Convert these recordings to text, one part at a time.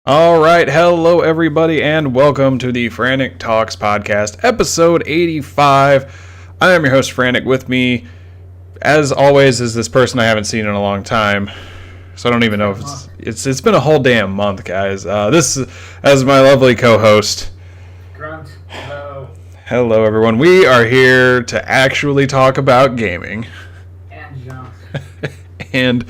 All right, hello everybody, and welcome to the Frantic Talks podcast, episode 85. I am your host, Frantic. With me, as always, is this person I haven't seen in a long time. So I don't even know if it's been a whole damn month, guys. This is as my lovely co-host. Grunt. Hello. Hello, everyone. We are here to actually talk about gaming. And junk. And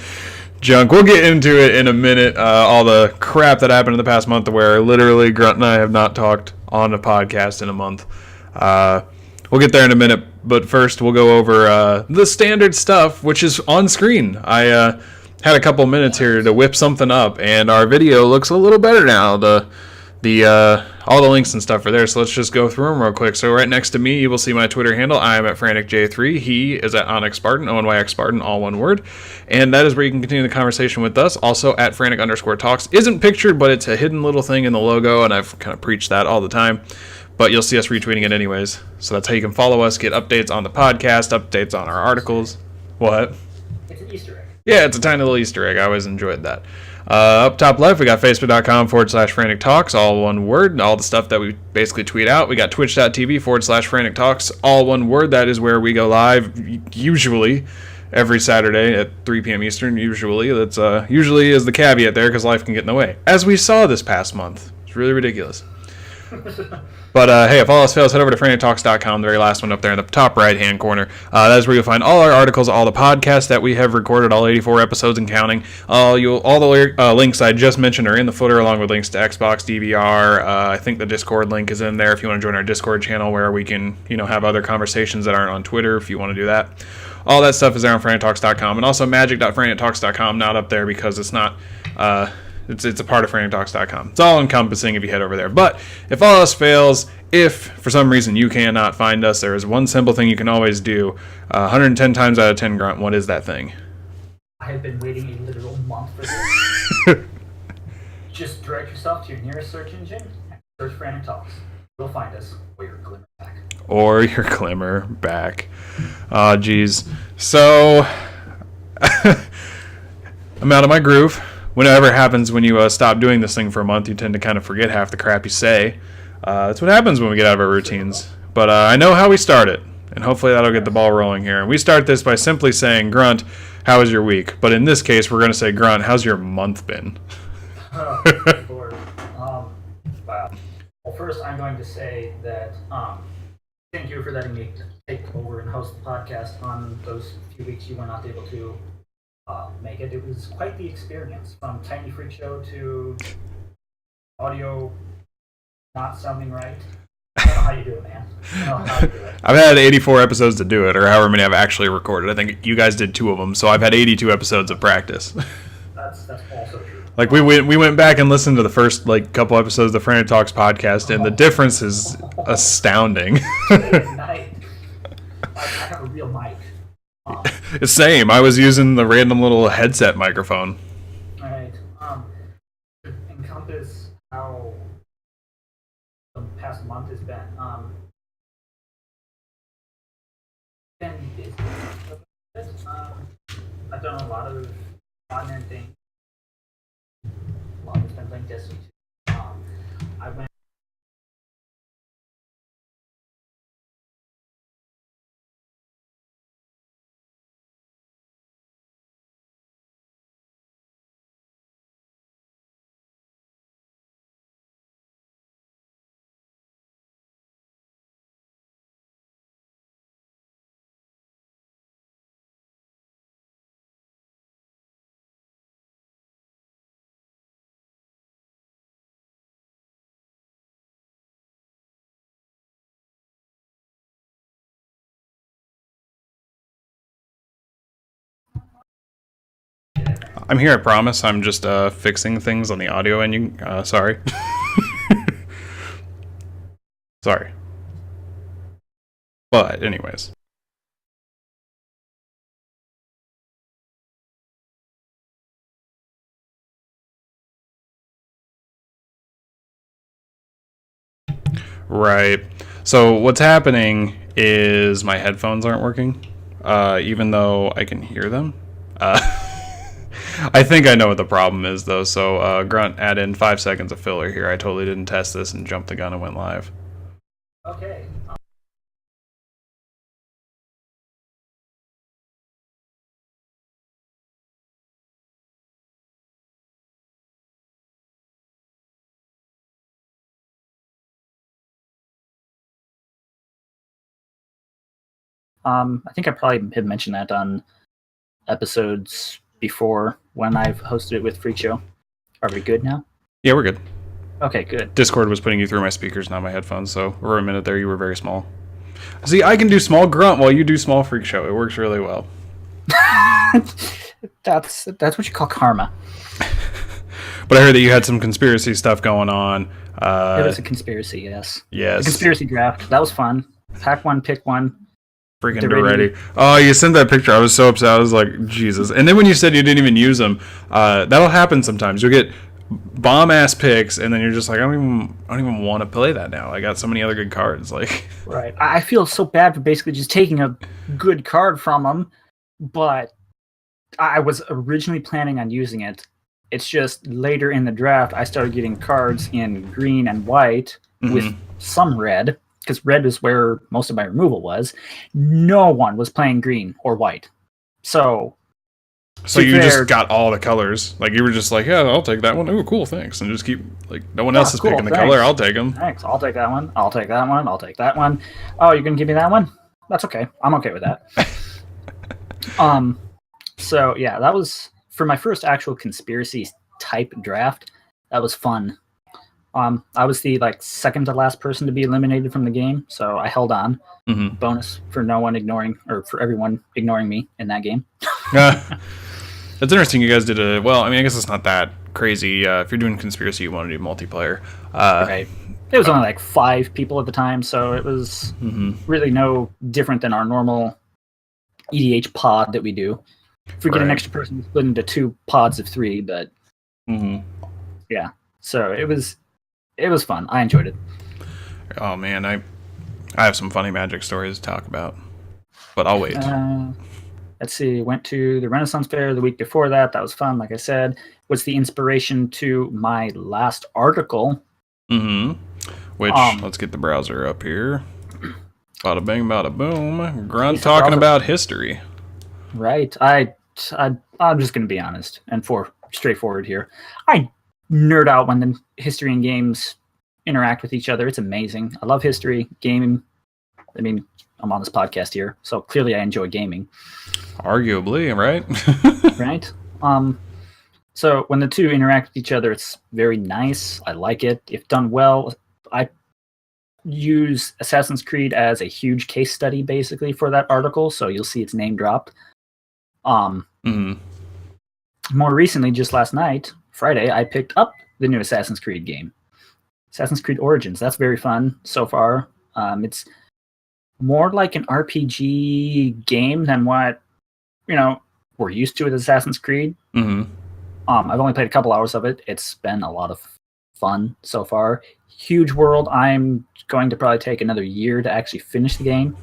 junk. We'll get into it in a minute. All the crap that happened in the past month where literally Grunt and I have not talked on a podcast in a month. We'll get there in a minute, but first we'll go over the standard stuff, which is on screen. I had a couple minutes here to whip something up, and our video looks a little better now. All the links and stuff are there, so let's just go through them real quick. So right next to me, you will see my Twitter handle. I am at FranticJ3. He is at Onyx Spartan, ONYX Spartan, all one word. And that is where you can continue the conversation with us. Also at Frantic_Talks. Isn't pictured, but it's a hidden little thing in the logo, and I've kind of preached that all the time. But you'll see us retweeting it anyways. So that's how you can follow us, get updates on the podcast, updates on our articles. What? It's an Easter egg. Yeah, it's a tiny little Easter egg. I always enjoyed that. Up top left, we got Facebook.com/Frantic Talks, all one word, all the stuff that we basically tweet out. We got Twitch.tv/Frantic Talks, all one word. That is where we go live, usually every Saturday at 3 p.m. Eastern. Usually, that's usually is the caveat there because life can get in the way, as we saw this past month. It's really ridiculous. But hey, if all else fails, head over to FranticTalks.com, the very last one up there in the top right-hand corner. That is where you'll find all our articles, all the podcasts that we have recorded, all 84 episodes and counting. All the links I just mentioned are in the footer, along with links to Xbox, DVR. I think the Discord link is in there if you want to join our Discord channel where we can, have other conversations that aren't on Twitter if you want to do that. All that stuff is there on FranticTalks.com, and also magic.frantictalks.com, not up there because it's not... It's a part of FranticTalks.com. It's all encompassing if you head over there. But if all else fails, if for some reason you cannot find us, there is one simple thing you can always do. 110 times out of 10, Grunt, what is that thing? I have been waiting a literal month for this. Just direct yourself to your nearest search engine and search Frantic Talks. You'll find us, or your glimmer back. Or your glimmer back. Oh, geez. So, I'm out of my groove. Whatever happens when you stop doing this thing for a month, you tend to kind of forget half the crap you say. That's what happens when we get out of our routines. But I know how we start it, and hopefully that'll get the ball rolling here. And we start this by simply saying, Grunt, how was your week? But in this case, we're going to say, Grunt, how's your month been? Oh, Lord. Wow. Well, first I'm going to say that thank you for letting me take over and host the podcast on those few weeks you were not able to make it. It was quite the experience, from Tiny Freak Show to audio not sounding right. I don't know how you do it, man. I don't know how you do it. I've had 84 episodes to do it, or however many I've actually recorded. I think you guys did 2 of them, so I've had 82 episodes of practice. That's also true. Like we went back and listened to the first couple episodes of the Frantic Talks podcast, and the difference is astounding. I have a real mic. Same. I was using the random little headset microphone. Alright. To encompass how the past month has been, busy. I've done a lot of content things. A lot has been playing Destiny 2. I went. I'm here, I promise. I'm just fixing things on the audio end. Sorry. Sorry. But, anyways. Right. So what's happening is my headphones aren't working, even though I can hear them. I think I know what the problem is, though. So, Grunt, add in 5 seconds of filler here. I totally didn't test this and jumped the gun and went live. Okay. I think I probably had mentioned that on episodes before when I've hosted it with Freak Show. Are we good now? Yeah, we're good. Okay, good. Discord was putting you through my speakers, not my headphones, so for a minute there you were very small. See, I can do small Grunt while you do small Freak Show. It works really well. That's what you call karma. But I heard that you had some conspiracy stuff going on. It was a conspiracy, yes. Yes. The conspiracy draft. That was fun. Pack one, pick one. Freaking Duretti. Oh, you sent that picture. I was so upset. I was like, Jesus. And then when you said you didn't even use them, that'll happen sometimes. You'll get bomb-ass picks, and then you're just like, I don't even want to play that now. I got so many other good cards. Like, right. I feel so bad for basically just taking a good card from them, but I was originally planning on using it. It's just later in the draft, I started getting cards in green and white with some red, because red is where most of my removal was. No one was playing green or white. So you just got all the colors. Like, you were just like, yeah, I'll take that one. Ooh, cool, thanks. And just keep, like, no one else is picking the color. I'll take them. Thanks. I'll take that one. I'll take that one. I'll take that one. Oh, you're going to give me that one? That's okay. I'm okay with that. So, yeah, that was, for my first actual conspiracy type draft, that was fun. I was the second to last person to be eliminated from the game, so I held on. Bonus for for everyone ignoring me in that game. It's interesting you guys did I guess it's not that crazy. If you're doing conspiracy, you want to do multiplayer. Right. It was only 5 people at the time, so it was really no different than our normal EDH pod that we do. If we get an extra person, we split into 2 pods of 3, but yeah. So it was fun. I enjoyed it. Oh man, I have some funny Magic stories to talk about, but I'll wait. Let's see. Went to the Renaissance Fair the week before that. That was fun. Like I said, what's the inspiration to my last article? Which let's get the browser up here. Bada bing, bada boom. Grunt talking about history. Right. I'm just going to be honest and straightforward here. I nerd out when the history and games interact with each other. It's amazing. I love history, gaming. I mean, I'm on this podcast here, so clearly I enjoy gaming. Arguably, right? Right. So when the two interact with each other, it's very nice. I like it. If done well, I use Assassin's Creed as a huge case study, basically, for that article, so you'll see its name dropped. More recently, just last night, Friday, I picked up the new Assassin's Creed game. Assassin's Creed Origins. That's very fun so far. It's more like an RPG game than what, we're used to with Assassin's Creed. I've only played a couple hours of it. It's been a lot of fun so far. Huge world. I'm going to probably take another year to actually finish the game.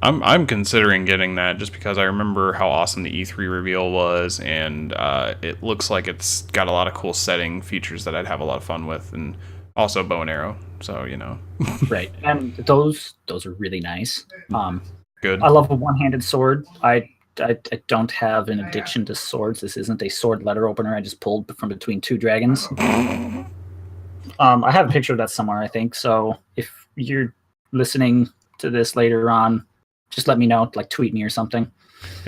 I'm considering getting that just because I remember how awesome the E3 reveal was, and it looks like it's got a lot of cool setting features that I'd have a lot of fun with, and also bow and arrow. So Right, and those are really nice. Good. I love a one-handed sword. I don't have an addiction to swords. This isn't a sword letter opener. I just pulled from between 2 dragons. I have a picture of that somewhere, I think. So if you're listening to this later on, just let me know, tweet me or something.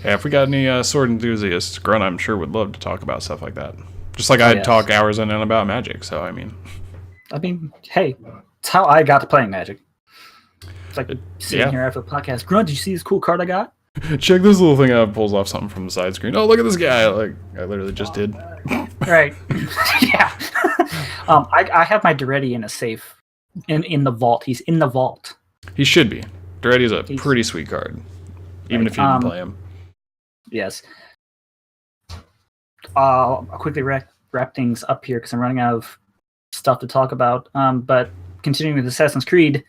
Yeah, if we got any sword enthusiasts, Grunt, I'm sure would love to talk about stuff like that. Just like I'd talk hours on end about Magic. So hey, it's how I got to playing Magic. It's like sitting here after the podcast. Grunt, did you see this cool card I got? Check this little thing out. Pulls off something from the side screen. Oh, look at this guy! I literally just did. Right. Yeah. I have my Duretti in a safe, in the vault. He's in the vault. He should be. Duretti is a pretty sweet card, even if you didn't play him. Yes. I'll quickly wrap things up here because I'm running out of stuff to talk about. But continuing with Assassin's Creed,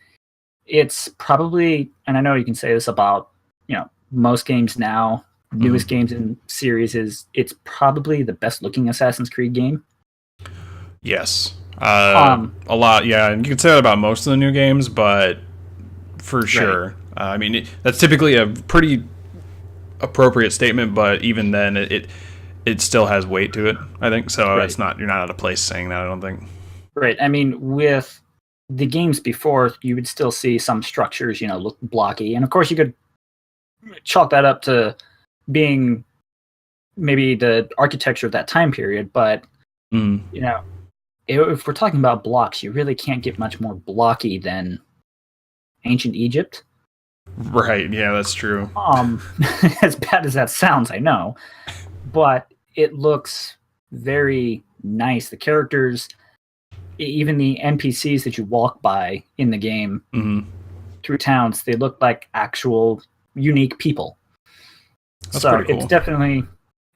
it's probably, and I know you can say this about most games now, newest games in series it's probably the best looking Assassin's Creed game. Yes. A lot, yeah. And you can say that about most of the new games, but for sure. Right. I mean, that's typically a pretty appropriate statement, but even then, it still has weight to it, I think. So it's not, you're not out of place saying that, I don't think. Right. I mean, with the games before, you would still see some structures, look blocky. And of course, you could chalk that up to being maybe the architecture of that time period. But, if we're talking about blocks, you really can't get much more blocky than ancient Egypt. Right, yeah, that's true. As bad as that sounds, I know. But it looks very nice. The characters, even the NPCs that you walk by in the game through towns, they look like actual unique people. That's pretty cool.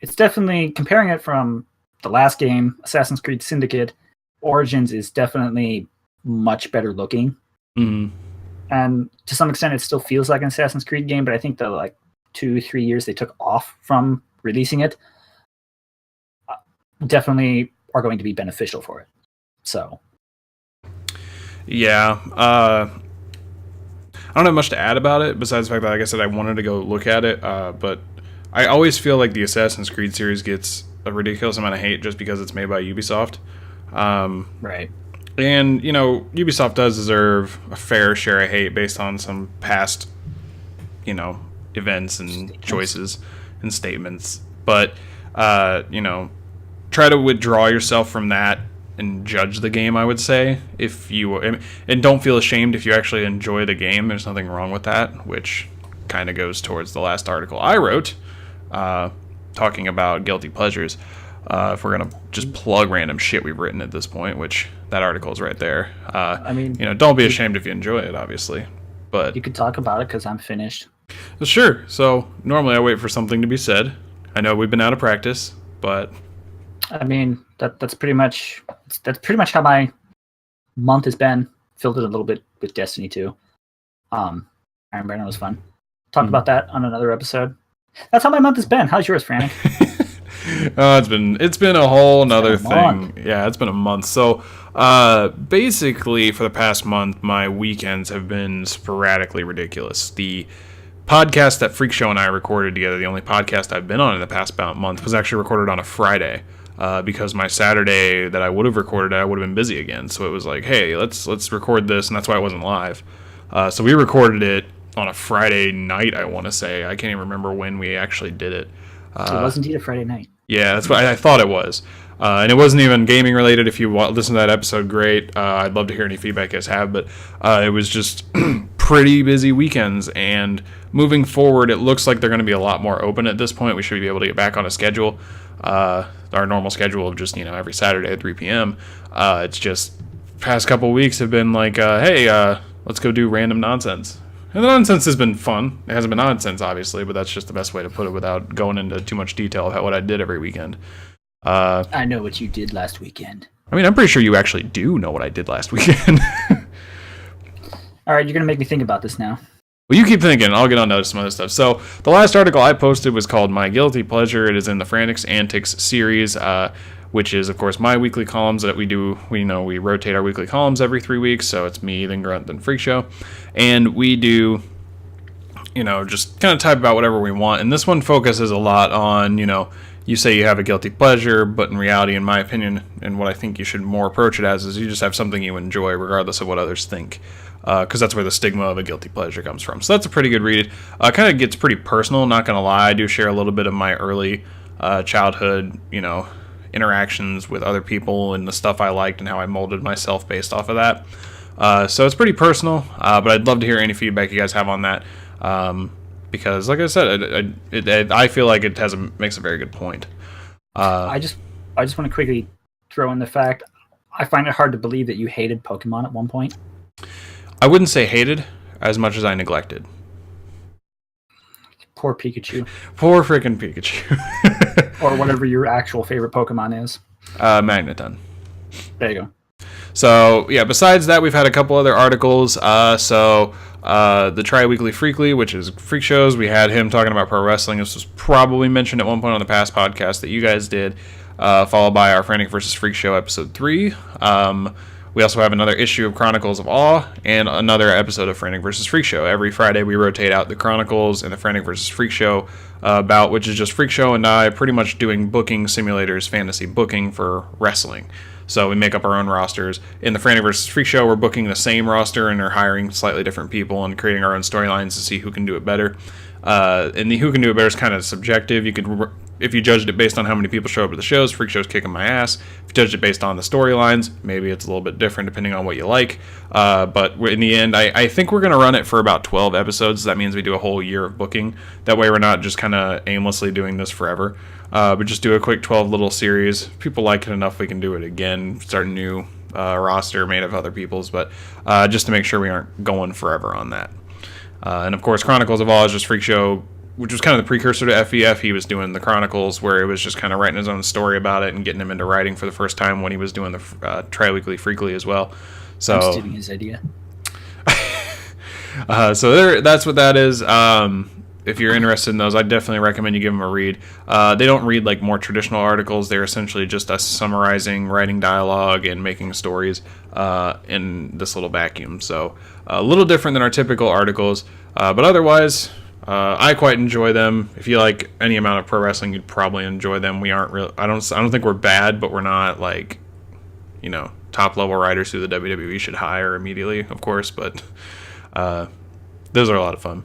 It's definitely comparing it from the last game, Assassin's Creed Syndicate. Origins is definitely much better looking. And to some extent, it still feels like an Assassin's Creed game, but I think the 2-3 years they took off from releasing it definitely are going to be beneficial for it. So, yeah, I don't have much to add about it besides the fact that, like I said, I wanted to go look at it, but I always feel like the Assassin's Creed series gets a ridiculous amount of hate just because it's made by Ubisoft. Right. And, Ubisoft does deserve a fair share of hate based on some past, events and choices and statements. But, try to withdraw yourself from that and judge the game, I would say. And don't feel ashamed if you actually enjoy the game. There's nothing wrong with that, which kind of goes towards the last article I wrote, talking about guilty pleasures. If we're going to just plug random shit we've written at this point, which that article is right there. Don't be ashamed if you enjoy it, obviously. But you could talk about it because I'm finished. Sure. So normally I wait for something to be said. I know we've been out of practice, but I mean, that's pretty much how my month has been. Filled it a little bit with Destiny 2. Iron Banner was fun. Talk about that on another episode. That's how my month has been. How's yours, Frantic? It's been a whole nother thing. Yeah, it's been a month. So basically for the past month, my weekends have been sporadically ridiculous. The podcast that Freak Show and I recorded together, the only podcast I've been on in the past about month, was actually recorded on a Friday. Because my Saturday that I would have recorded, I would have been busy again. So it was like, hey, let's record this, and that's why it wasn't live. So we recorded it on a Friday night, I want to say. I can't even remember when we actually did it. It was indeed a Friday night. Yeah, that's what I thought it was. And it wasn't even gaming related. If you listen to that episode, great. I'd love to hear any feedback you guys have. But it was just pretty busy weekends. And moving forward, it looks like they're going to be a lot more open at this point. We should be able to get back on a schedule. Our normal schedule of just, every Saturday at 3 p.m. It's just past couple of weeks have been like, hey, let's go do random nonsense. And the nonsense has been fun. It hasn't been nonsense, obviously, but that's just the best way to put it without going into too much detail about what I did every weekend. I know what you did last weekend. I mean, I'm pretty sure you actually do know what I did last weekend. All right, you're going to make me think about this now. Well, you keep thinking. I'll get on to some other stuff. So the last article I posted was called My Guilty Pleasure. It is in the Frantic Antics series, which is, of course, my weekly columns that we do. We rotate our weekly columns every 3 weeks. So it's me, then Grunt, then Freak Show. And we do, just kind of type about whatever we want. And this one focuses a lot on, you say you have a guilty pleasure, but in reality, in my opinion, and what I think you should more approach it as, is you just have something you enjoy regardless of what others think. Because that's where the stigma of a guilty pleasure comes from. So that's a pretty good read. Kind of gets pretty personal, not going to lie. I do share a little bit of my early childhood, interactions with other people and the stuff I liked and how I molded myself based off of that. So it's pretty personal, but I'd love to hear any feedback you guys have on that. Because, like I said, I feel like it makes a very good point. I just want to quickly throw in the fact, I find it hard to believe that you hated Pokemon at one point. I wouldn't say hated as much as I neglected. Poor Pikachu. Poor freaking Pikachu. Or whatever your actual favorite Pokemon is. Magneton. There you go. So yeah, besides that, we've had a couple other articles. The Tri-Weekly Freakly, which is freak shows, we had him talking about pro wrestling. This was probably mentioned at one point on the past podcast that you guys did, followed by our Frantic vs. Freak Show episode 3. We also have another issue of Chronicles of Awe and another episode of Frantic vs. Freak Show. Every Friday we rotate out the Chronicles and the Frantic vs. Freak Show bout, which is just Freak Show and I pretty much doing booking simulators, fantasy booking for wrestling. So we make up our own rosters. In the Frantic vs. Freak Show, we're booking the same roster and are hiring slightly different people and creating our own storylines to see who can do it better. And the who can do it better is kind of subjective. You could, if you judged it based on how many people show up at the shows, Freak Show's kicking my ass. If you judged it based on the storylines, maybe it's a little bit different depending on what you like. But in the end, I think we're going to run it for about 12 episodes. That means we do a whole year of booking. That way we're not just kind of aimlessly doing this forever. But just do a quick 12 little series. If people like it enough, we can do it again. Start a new roster made of other people's. But just to make sure we aren't going forever on that. And of course, Chronicles of Awe is just Freak Show, which was kind of the precursor to FEF. He was doing the Chronicles, where it was just kind of writing his own story about it and getting him into writing for the first time when he was doing the Tri-Weekly Freakly as well. So, I'm stealing his idea. That's what that is. If you're interested in those, I definitely recommend you give them a read. They don't read like more traditional articles. They're essentially just us summarizing, writing dialogue, and making stories in this little vacuum. So a little different than our typical articles, but otherwise, I quite enjoy them. If you like any amount of pro wrestling, you'd probably enjoy them. We aren't real. I don't think we're bad, but we're not like, top level writers who the WWE should hire immediately, of course. But those are a lot of fun.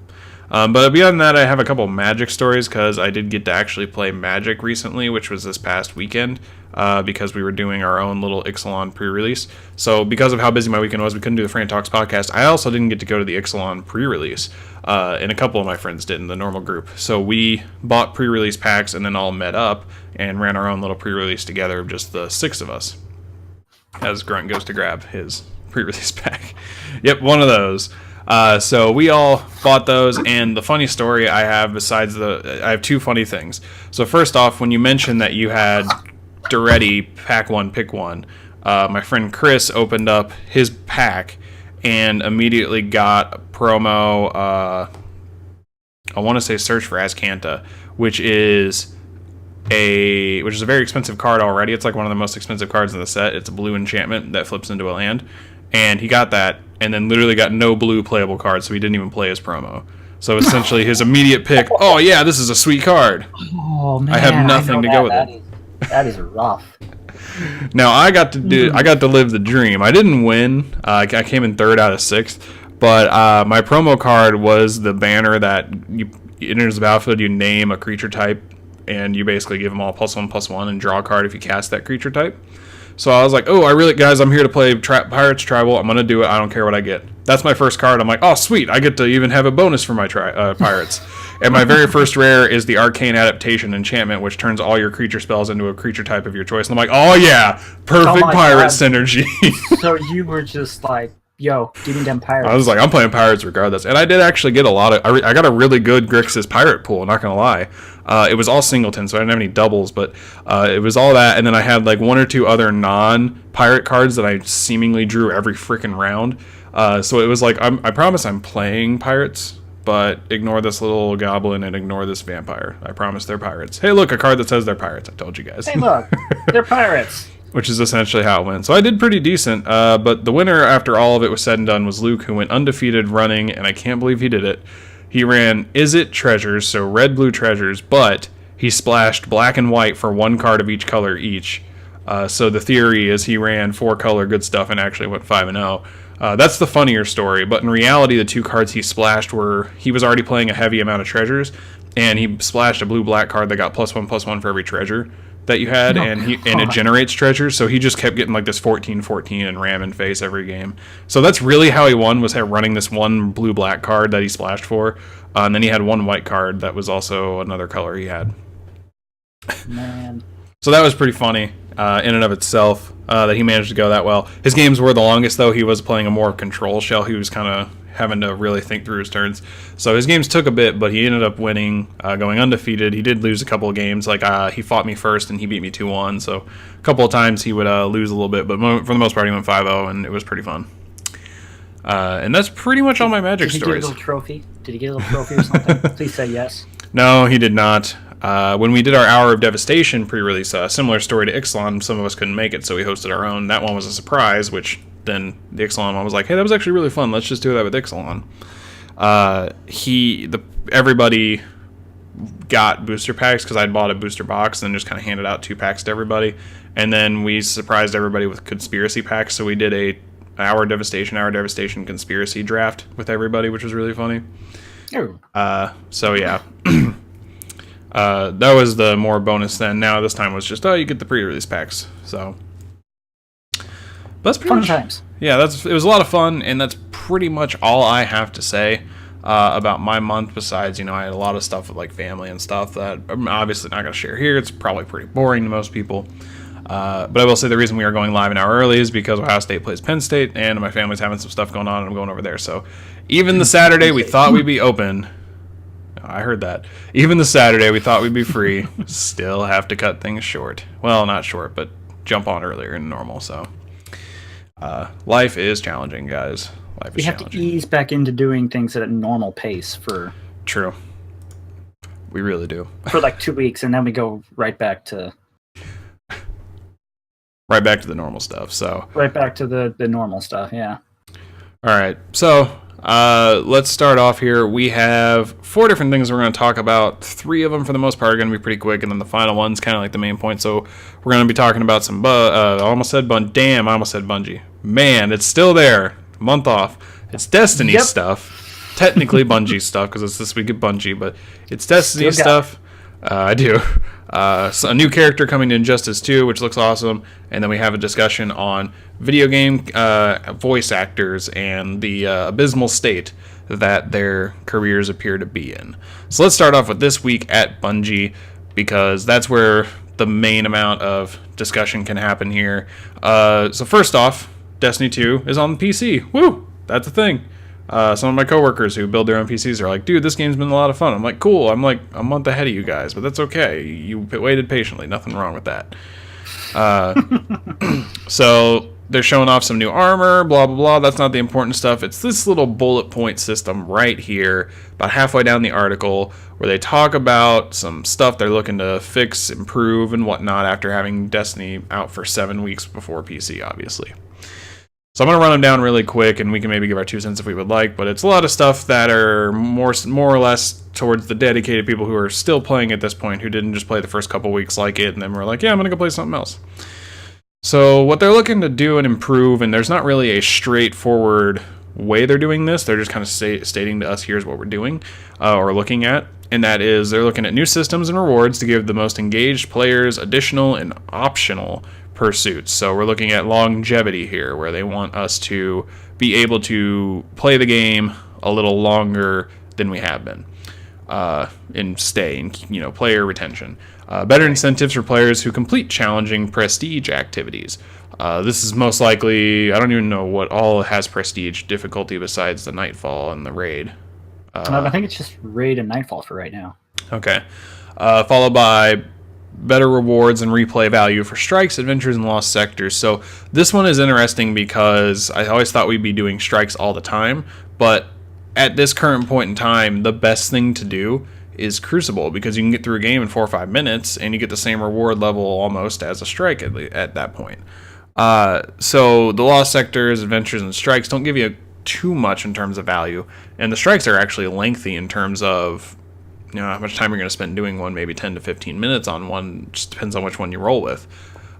But beyond that, I have a couple Magic stories because I did get to actually play Magic recently, which was this past weekend, because we were doing our own little Ixalan pre-release. So because of how busy my weekend was, we couldn't do the Frantic Talks podcast. I also didn't get to go to the Ixalan pre-release, and a couple of my friends did in the normal group. So we bought pre-release packs and then all met up and ran our own little pre-release together of just the 6 of us, as Grunt goes to grab his pre-release pack. Yep, one of those. So we all bought those, and the funny story I have I have 2 funny things. So first off, when you mentioned that you had Duretti pack 1 pick 1, my friend Chris opened up his pack and immediately got a promo, I want to say Search for Azcanta, which is a very expensive card already. It's like one of the most expensive cards in the set. It's a blue enchantment that flips into a land. And he got that, and then literally got no blue playable cards, so he didn't even play his promo. So essentially, his immediate pick, oh yeah, this is a sweet card. Oh man, I have nothing to go with it. That is rough. Now I got to live the dream. I didn't win. I came in 3rd out of 6th, but my promo card was the banner that you enters the battlefield. You name a creature type, and you basically give them all +1/+1 and draw a card if you cast that creature type. So I was like, guys, I'm here to play Pirates Tribal. I'm going to do it. I don't care what I get. That's my first card. I'm like, oh, sweet. I get to even have a bonus for my Pirates. And my very first rare is the Arcane Adaptation enchantment, which turns all your creature spells into a creature type of your choice. And I'm like, oh, yeah, perfect pirate synergy. So you were just like, yo, give me them pirates. I was like, I'm playing pirates regardless. And I did actually get a lot of... I got a really good Grixis pirate pool, not going to lie. It was all singleton, so I didn't have any doubles, but it was all that. And then I had like 1 or 2 other non-pirate cards that I seemingly drew every freaking round. So it was like, I promise I'm playing pirates, but ignore this little goblin and ignore this vampire. I promise they're pirates. Hey, look, a card that says they're pirates. I told you guys. Hey, look, they're pirates. Which is essentially how it went. So I did pretty decent, but the winner after all of it was said and done was Luke, who went undefeated running, and I can't believe he did it. He ran Is It Treasures, so red-blue treasures, but he splashed black and white for 1 card of each color each. So the theory is he ran 4-color good stuff and actually went 5-0. That's the funnier story, but in reality the 2 cards he splashed were, he was already playing a heavy amount of treasures, and he splashed a blue-black card that got +1/+1 for every treasure that you had, and it generates treasures, so he just kept getting like this 14/14 and ramming face every game. So that's really how he won, was running this 1 blue-black card that he splashed for, and then he had 1 white card that was also another color he had. Man. So that was pretty funny in and of itself, that he managed to go that well. His games were the longest, though. He was playing a more control shell. He was kind of having to really think through his turns. So his games took a bit, but he ended up winning, going undefeated. He did lose a couple of games. Like he fought me first and he beat me 2-1. So a couple of times he would lose a little bit, but for the most part he went 5-0 and it was pretty fun. And that's pretty much all my Magic stories. Did he get a little trophy? Did he get a little trophy or something? Please say yes. No, he did not. When we did our Hour of Devastation pre-release, similar story to Ixalan, some of us couldn't make it, so we hosted our own. That one was a surprise, which then the Ixalan one was like, hey, that was actually really fun. Let's just do that with Ixalan. Everybody got booster packs because I'd bought a booster box and then just kind of handed out 2 packs to everybody. And then we surprised everybody with conspiracy packs, so we did a Hour Devastation conspiracy draft with everybody, which was really funny. So yeah. That was the more bonus then. Now this time was just, you get the pre-release packs. So that's pretty much times. Yeah, it was a lot of fun, and that's pretty much all I have to say about my month. Besides, I had a lot of stuff with like family and stuff that I'm obviously not going to share here. It's probably pretty boring to most people. But I will say the reason we are going live an hour early is because Ohio State plays Penn State, and my family's having some stuff going on, and I'm going over there. So even the Saturday we thought we'd be open. I heard that. Even the Saturday we thought we'd be free. Still have to cut things short. Well, not short, but jump on earlier than normal. So life is challenging, guys. We have to ease back into doing things at a normal pace for... True. We really do. For like 2 weeks, and then we go right back to... Right back to the normal stuff, so... Right back to the normal stuff, yeah. Alright, so let's start off here. We have 4 different things we're going to talk about. 3 of them, for the most part, are going to be pretty quick, and then the final one's kind of like the main point. So we're going to be talking about some... I almost said Bungie. Man, it's still there. A month off. It's Destiny stuff. Technically Bungie stuff, because it's this week at Bungie, but it's Destiny stuff. I do. So a new character coming to Injustice 2, which looks awesome. And then we have a discussion on video game voice actors and the abysmal state that their careers appear to be in. So let's start off with this week at Bungie, because that's where the main amount of discussion can happen here. So first off, Destiny 2 is on the PC. Woo! That's a thing. Some of my coworkers who build their own PCs are like, dude, this game's been a lot of fun. I'm like, cool. I'm like a month ahead of you guys, but that's okay. You waited patiently. Nothing wrong with that. So they're showing off some new armor, blah, blah, blah. That's not the important stuff. It's this little bullet point system right here, about halfway down the article, where they talk about some stuff they're looking to fix, improve, and whatnot after having Destiny out for 7 weeks before PC, obviously. So I'm going to run them down really quick, and we can maybe give our 2 cents if we would like, but it's a lot of stuff that are more or less towards the dedicated people who are still playing at this point, who didn't just play the first couple weeks like it, and then were like, yeah, I'm going to go play something else. So what they're looking to do and improve, and there's not really a straightforward way they're doing this, they're just kind of stating to us, here's what we're doing, or looking at, and that is they're looking at new systems and rewards to give the most engaged players additional and optional pursuits. So we're looking at longevity here, where they want us to be able to play the game a little longer than we have been, and stay, and player retention. Better incentives for players who complete challenging prestige activities. This is most likely, I don't even know what all has prestige difficulty besides the Nightfall and the Raid. I think it's just Raid and Nightfall for right now. Okay. Followed by better rewards and replay value for strikes, adventures, and lost sectors. So this one is interesting because I always thought we'd be doing strikes all the time, but at this current point in time, the best thing to do is Crucible, because you can get through a game in 4 or 5 minutes and you get the same reward level almost as a strike at that point. So the lost sectors, adventures, and strikes don't give you too much in terms of value, and the strikes are actually lengthy in terms of how much time you're going to spend doing one, maybe 10 to 15 minutes on one, just depends on which one you roll with.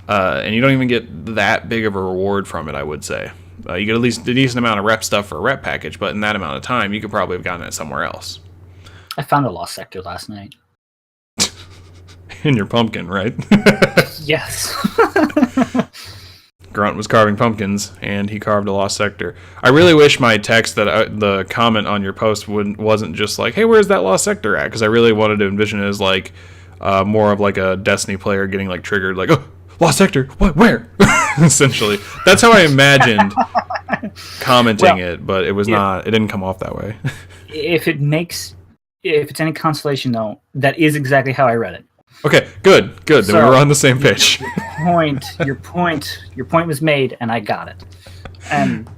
And you don't even get that big of a reward from it, I would say. You get at least a decent amount of rep stuff for a rep package, but in that amount of time, you could probably have gotten it somewhere else. I found a lost sector last night. In your pumpkin, right? Yes. Grunt was carving pumpkins, and he carved a lost sector. I really wish my text, that the comment on your post wasn't just like, hey, where's that lost sector at? Because I really wanted to envision it as like more of like a Destiny player getting like triggered, like, oh, lost sector, what, where? Essentially. That's how I imagined commenting it, but it was not. It didn't come off that way. If it's any consolation, though, that is exactly how I read it. Okay, good. Then we're on the same page. Your point was made, and I got it. And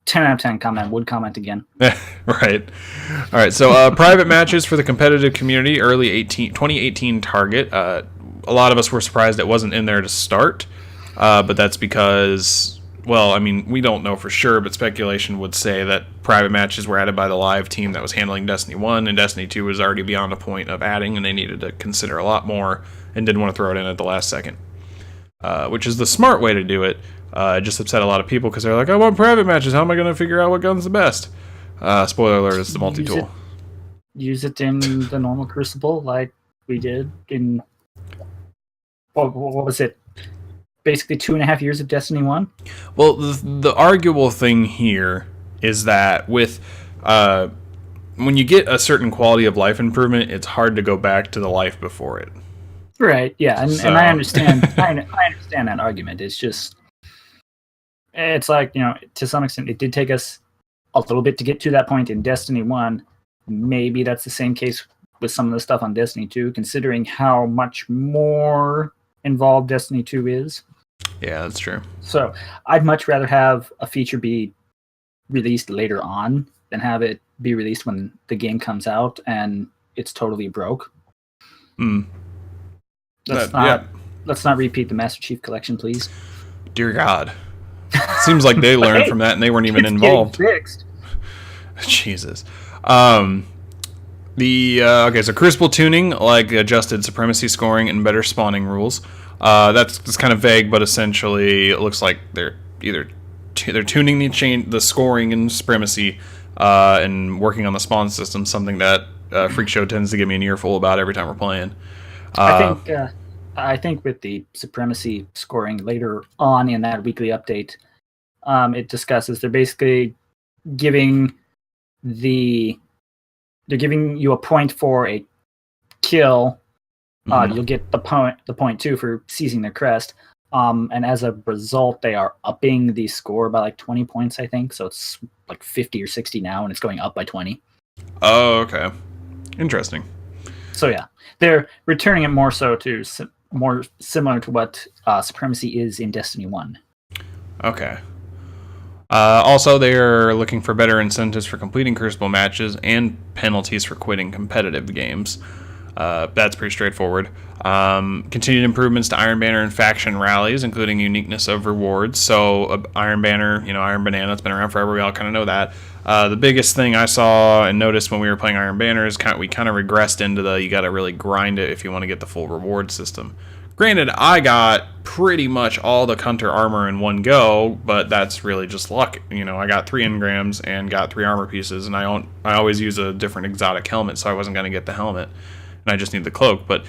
10 out of 10 would comment again. Right. All right. So private matches for the competitive community, early 2018 target. A lot of us were surprised it wasn't in there to start, but that's because, well, I mean, we don't know for sure, but speculation would say that private matches were added by the live team that was handling Destiny 1, and Destiny 2 was already beyond a point of adding, and they needed to consider a lot more and didn't want to throw it in at the last second, which is the smart way to do it. It just upset a lot of people because they're like, I want private matches. How am I going to figure out what gun's the best? Spoiler alert, it's the multi-tool. Use it in the normal Crucible like we did in... What was it? Basically 2.5 years of Destiny 1? Well, the arguable thing here is that with when you get a certain quality of life improvement, it's hard to go back to the life before it. Right, yeah, and I understand I understand that argument. It's just, it's like, to some extent, it did take us a little bit to get to that point in Destiny 1. Maybe that's the same case with some of the stuff on Destiny 2, considering how much more involved Destiny 2 is. Yeah, that's true. So I'd much rather have a feature be released later on than have it be released when the game comes out and it's totally broke. Let's not repeat the Master Chief Collection, please. Dear God. Seems like they learned from that and they weren't even involved. Fixed. Jesus. Okay, so Crucible tuning, like adjusted supremacy scoring and better spawning rules. That's kind of vague, but essentially it looks like they're either they're tuning the scoring and supremacy and working on the spawn system, something that Freak Show tends to give me an earful about every time we're playing. I think with the supremacy scoring later on in that weekly update, it discusses they're basically giving you a point for a kill. You'll get the point too for seizing their crest. And as a result, they are upping the score by like 20 points, I think. So it's like 50 or 60 now, and it's going up by 20. Oh, okay. Interesting. So yeah, they're returning it more so to more similar to what Supremacy is in Destiny 1. Okay. Also, they're looking for better incentives for completing Crucible matches and penalties for quitting competitive games. That's pretty straightforward. Continued improvements to Iron Banner and faction rallies, including uniqueness of rewards. So Iron Banner, Iron Banana, it's been around forever. We all kind of know that. The biggest thing I saw and noticed when we were playing Iron Banner is we kind of regressed into you got to really grind it if you want to get the full reward system. Granted, I got pretty much all the Hunter armor in one go, but that's really just luck. I got 3 engrams and got 3 armor pieces, and I always use a different exotic helmet, so I wasn't going to get the helmet, and I just need the cloak. But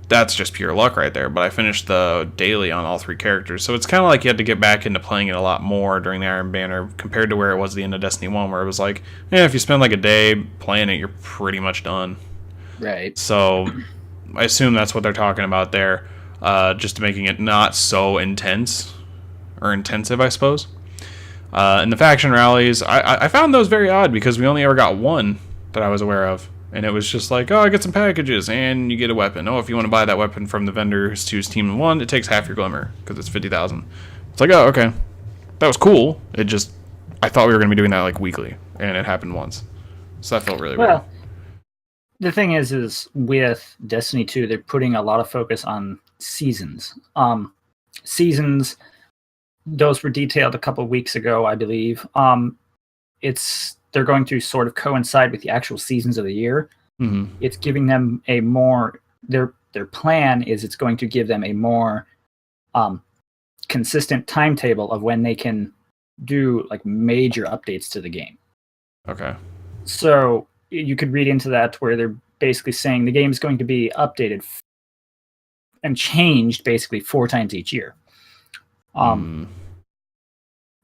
that's just pure luck right there. But I finished the daily on all 3 characters, so it's kind of like you had to get back into playing it a lot more during the Iron Banner compared to where it was at the end of Destiny 1, where it was like, if you spend like a day playing it, you're pretty much done. Right. So I assume that's what they're talking about there, just making it not so intense, or intensive, I suppose. And the faction rallies, I found those very odd because we only ever got one that I was aware of. And it was just like, I get some packages, and you get a weapon. If you want to buy that weapon from the vendor who's Team 1, it takes half your glimmer, because it's 50,000. It's like, oh, okay. That was cool. I thought we were going to be doing that, like, weekly, and it happened once. So that felt really weird. The thing is with Destiny 2, they're putting a lot of focus on seasons. Seasons, those were detailed a couple of weeks ago, I believe. They're going to sort of coincide with the actual seasons of the year. Mm-hmm. It's giving them a more... Their plan is it's going to give them a more consistent timetable of when they can do like major updates to the game. Okay. So you could read into that where they're basically saying the game is going to be updated and changed basically 4 times each year.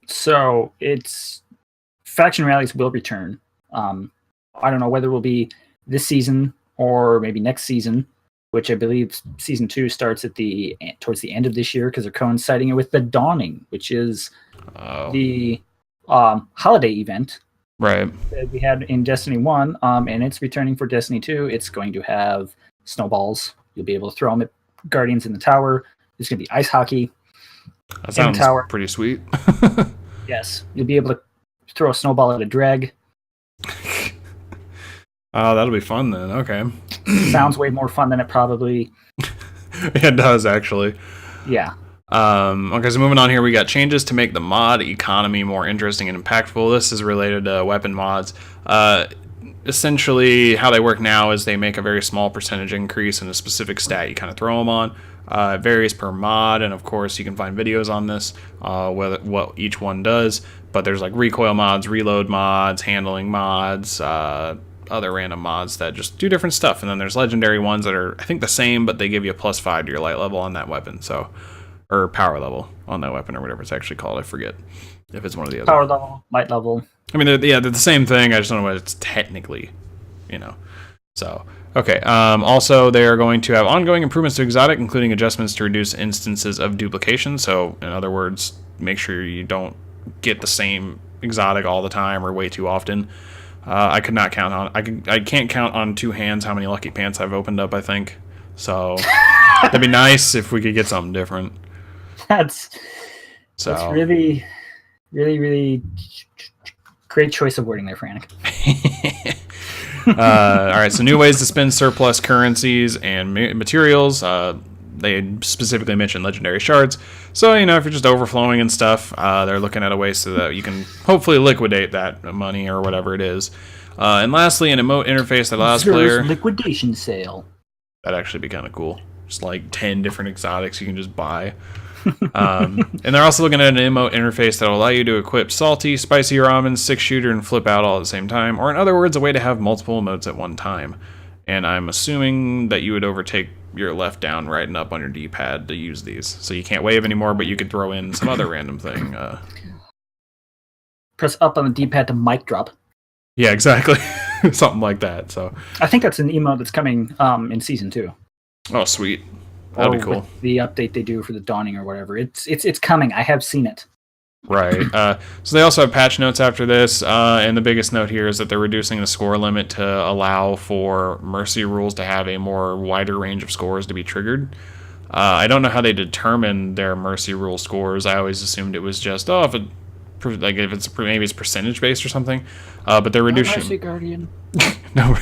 So it's... Faction rallies will return. I don't know whether it will be this season or maybe next season. which I believe season 2 starts towards the end of this year because they're coinciding it with the Dawning, which is the holiday event Right. that we had in Destiny 1, and it's returning for Destiny 2. It's going to have snowballs. You'll be able to throw them at Guardians in the tower. There's going to be ice hockey. That sounds pretty sweet. Yes. You'll be able to throw a snowball at a dreg. Oh, that'll be fun then. Okay. Sounds way more fun than it probably... It does, actually. Yeah. Okay, so moving on here, we got changes to make the mod economy more interesting and impactful. This is related to weapon mods. Essentially, how they work now is they make a very small percentage increase in a specific stat you kind of throw them on. It varies per mod, and of course, you can find videos on this, what each one does. But there's like recoil mods, reload mods, handling mods, other random mods that just do different stuff. And then there's legendary ones that are, I think, the same, but they give you a +5 to your light level on that weapon. So, or power level on that weapon, or whatever it's actually called. I forget if it's one of the other. Power level, light level. I mean, they're the same thing. I just don't know what it's technically, So, okay. Also, they are going to have ongoing improvements to exotic, including adjustments to reduce instances of duplication. So, in other words, make sure you don't get the same exotic all the time or way too often. I could not count on. I can't count on two hands how many lucky pants I've opened up. I think so. That'd be nice if we could get something different. That's really, really, really great choice of wording there, Frantic. All right, so new ways to spend surplus currencies and materials. They specifically mentioned legendary shards. So, if you're just overflowing and stuff, they're looking at a way so that you can hopefully liquidate that money or whatever it is. And lastly, an emote interface that allows player... liquidation sale. That'd actually be kind of cool. Just like 10 different exotics you can just buy. And they're also looking at an emote interface that will allow you to equip salty, spicy ramen, 6-shooter, and flip out all at the same time. Or in other words, a way to have multiple emotes at one time. And I'm assuming that you would overtake your left, down, right, and up on your D-pad to use these. So you can't wave anymore, but you could throw in some other random thing. Press up on the D-pad to mic drop. Yeah, exactly. Something like that. So I think that's an emote that's coming in Season 2. Oh, sweet. That'd be cool. The update they do for the Dawning or whatever. It's coming. I have seen it. Right. So they also have patch notes after this, and the biggest note here is that they're reducing the score limit to allow for mercy rules to have a more wider range of scores to be triggered. I don't know how they determine their mercy rule scores. I always assumed it was just if it's maybe it's percentage based or something. But they're reducing. Mercy Guardian. No.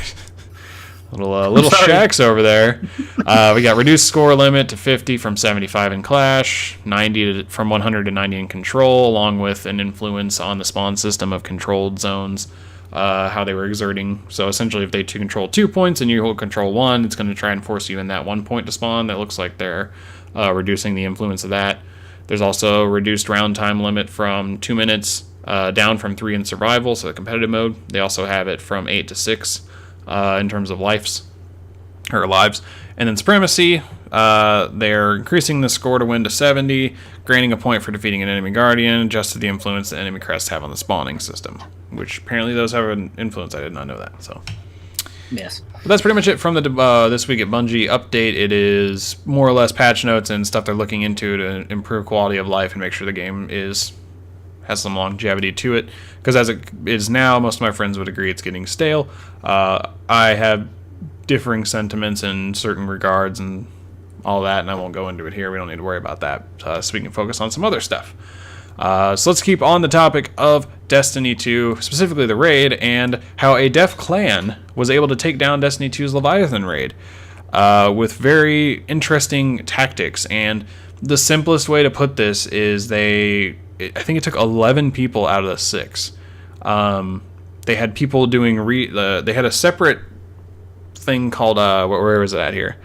Little shacks over there. We got reduced score limit to 50 from 75 in Clash, 90 from 100 to 90 in Control, along with an influence on the spawn system of controlled zones, how they were exerting. So essentially, if they control 2 points and you hold control 1, it's going to try and force you in that 1 point to spawn. That looks like they're reducing the influence of that. There's also a reduced round time limit from 2 minutes, down from 3 in survival, so the competitive mode. They also have it from 8 to 6. In terms of lives. And then Supremacy, they're increasing the score to win to 70, granting a point for defeating an enemy guardian, adjusted the influence the enemy crests have on the spawning system, which apparently those have an influence. I did not know that. So yes. But that's pretty much it from the This Week at Bungie update. It is more or less patch notes and stuff they're looking into to improve quality of life and make sure the game has some longevity to it, because as it is now, most of my friends would agree it's getting stale. I have differing sentiments in certain regards and all that, and I won't go into it here. We don't need to worry about that, so we can focus on some other stuff. So let's keep on the topic of Destiny 2, specifically the raid, and how a deaf clan was able to take down Destiny 2's Leviathan raid with very interesting tactics. And the simplest way to put this is I think it took 11 people out of the 6. They had people doing they had a separate thing called where was it at here?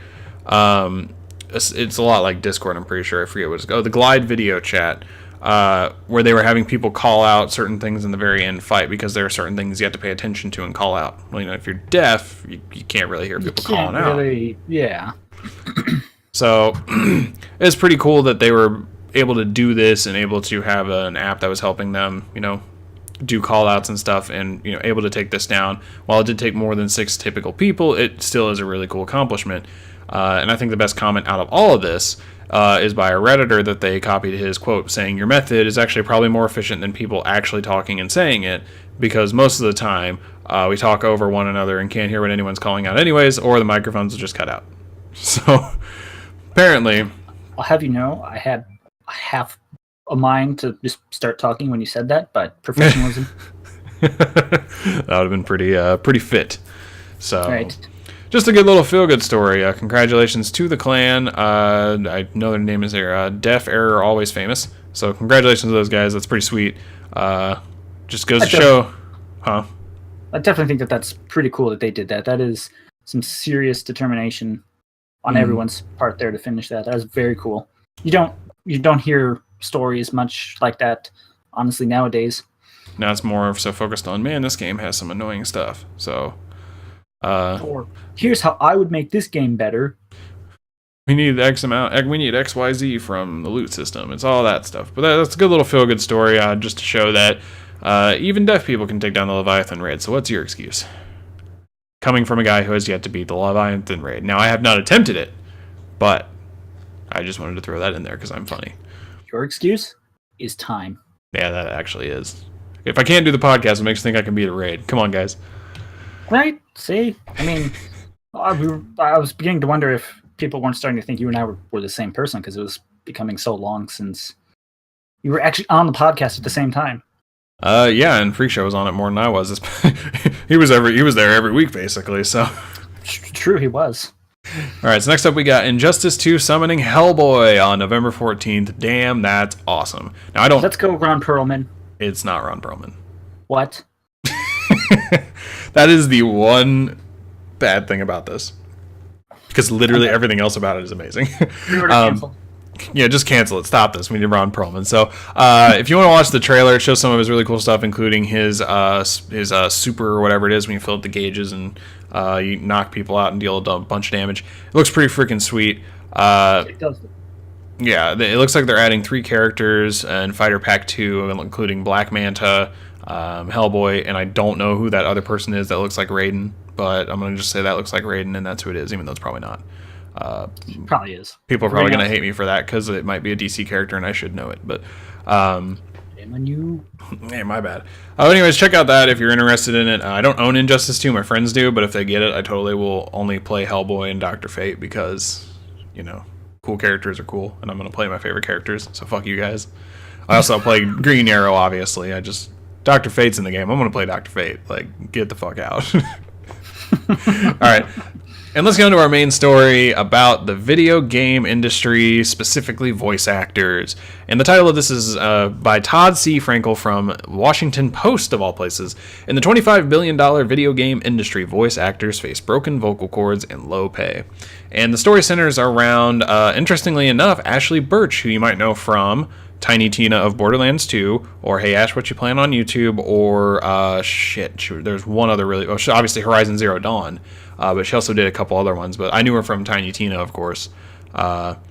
It's a lot like Discord. I'm pretty sure. I forget what it's called. The Glide video chat, where they were having people call out certain things in the very end fight, because there are certain things you have to pay attention to and call out. Well, if you're deaf, you can't really hear people calling out. Yeah. So it's pretty cool that they were able to do this and able to have an app that was helping them, do call outs and stuff, and able to take this down. While it did take more than 6 typical people, it still is a really cool accomplishment. And I think the best comment out of all of this is by a Redditor that they copied his quote saying, "Your method is actually probably more efficient than people actually talking and saying it, because most of the time we talk over one another and can't hear what anyone's calling out anyways, or the microphones will just cut out." So apparently... I'll have you know, I had half a mind to just start talking when you said that, but professionalism. That would have been pretty fit. So... Right. Just a good little feel-good story. Congratulations to the clan. I know their name is there. Deaf, Error, Always Famous. So congratulations to those guys. That's pretty sweet. Just goes to show... Huh? I definitely think that that's pretty cool that they did that. That is some serious determination on everyone's part there to finish that. That was very cool. You don't hear stories much like that, honestly, nowadays. Now it's more so focused on, man, this game has some annoying stuff. So... or here's how I would make this game better. We need X amount. We need XYZ from the loot system. It's all that stuff. But that's a good little feel-good story, just to show that even deaf people can take down the Leviathan raid. So what's your excuse? Coming from a guy who has yet to beat the Leviathan raid. Now, I have not attempted it, but I just wanted to throw that in there because I'm funny. Your excuse is time. Yeah, that actually is. If I can't do the podcast, it makes me think I can beat a raid. Come on, guys. Right? See? I mean, I was beginning to wonder if people weren't starting to think you and I were the same person, because it was becoming so long since you were actually on the podcast at the same time. Yeah, and Freak Show was on it more than I was. He was there every week, basically, so... True, he was. Alright, so next up we got Injustice 2 summoning Hellboy on November 14th. Damn, that's awesome. Now, I don't... Let's go, Ron Perlman. It's not Ron Perlman. What? That is the one bad thing about this. Because literally everything else about it is amazing. Yeah, just cancel it. Stop this. We need Ron Perlman. So, if you want to watch the trailer, it shows some of his really cool stuff, including his super or whatever it is when you fill up the gauges and you knock people out and deal a bunch of damage. It looks pretty freaking sweet. It does. Yeah, it looks like they're adding 3 characters in Fighter Pack 2, including Black Manta, Hellboy, and I don't know who that other person is that looks like Raiden, but I'm going to just say that looks like Raiden, and that's who it is, even though it's probably not. Probably is. People are probably going to hate me for that, because it might be a DC character, and I should know it, but... Shame on you. Hey, my bad. Anyways, check out that if you're interested in it. I don't own Injustice 2, my friends do, but if they get it, I totally will only play Hellboy and Dr. Fate, because, you know, cool characters are cool, and I'm going to play my favorite characters, so fuck you guys. I also play Green Arrow, obviously. Dr. Fate's in the game. I'm going to play Dr. Fate. Like, get the fuck out. Alright. And let's go into our main story about the video game industry, specifically voice actors. And the title of this is by Todd C. Frankel from Washington Post, of all places. In the $25 billion video game industry, voice actors face broken vocal cords and low pay. And the story centers around, interestingly enough, Ashley Birch, who you might know from Tiny Tina of Borderlands 2, or Hey Ash, What You Playing on YouTube, or there's one other really, obviously Horizon Zero Dawn, but she also did a couple other ones, but I knew her from Tiny Tina, of course. But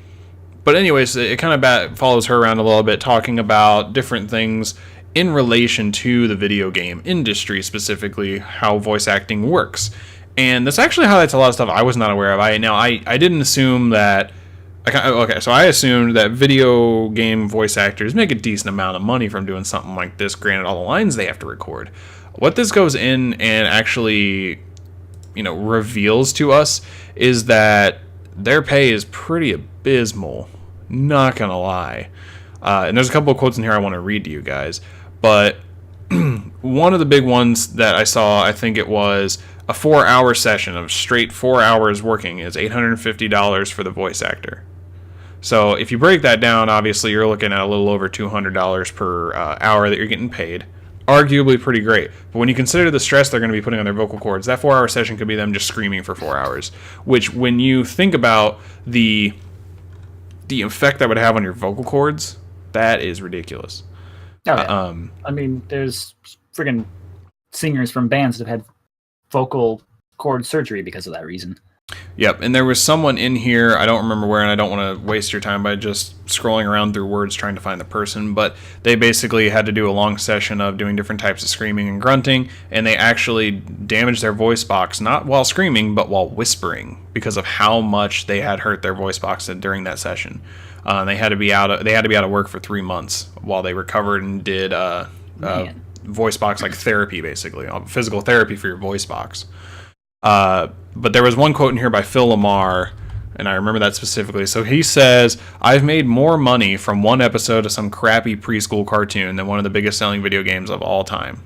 anyways, it kind of follows her around a little bit, talking about different things in relation to the video game industry, specifically how voice acting works. And this actually highlights a lot of stuff I was not aware of. I didn't assume that... so I assumed that video game voice actors make a decent amount of money from doing something like this, granted all the lines they have to record. What this goes in and actually, reveals to us is that their pay is pretty abysmal. Not gonna lie. And there's a couple of quotes in here I want to read to you guys. But one of the big ones that I saw, I think it was a 4-hour session of straight 4 hours working is $850 for the voice actor. So if you break that down, obviously you're looking at a little over $200 per hour that you're getting paid. Arguably pretty great. But when you consider the stress they're going to be putting on their vocal cords, that 4-hour session could be them just screaming for 4 hours. Which, when you think about the effect that would have on your vocal cords, that is ridiculous. Oh, yeah. I mean, there's friggin' singers from bands that have had vocal cord surgery because of that reason. Yep, and there was someone in here, I don't remember where, and I don't want to waste your time by just scrolling around through words trying to find the person, but they basically had to do a long session of doing different types of screaming and grunting, and they actually damaged their voice box, not while screaming, but while whispering, because of how much they had hurt their voice box during that session. They had to be out of work for 3 months while they recovered and did voice box like therapy, basically, physical therapy for your voice box. But there was one quote in here by Phil Lamar, and I remember that specifically. So he says, "I've made more money from one episode of some crappy preschool cartoon than one of the biggest selling video games of all time."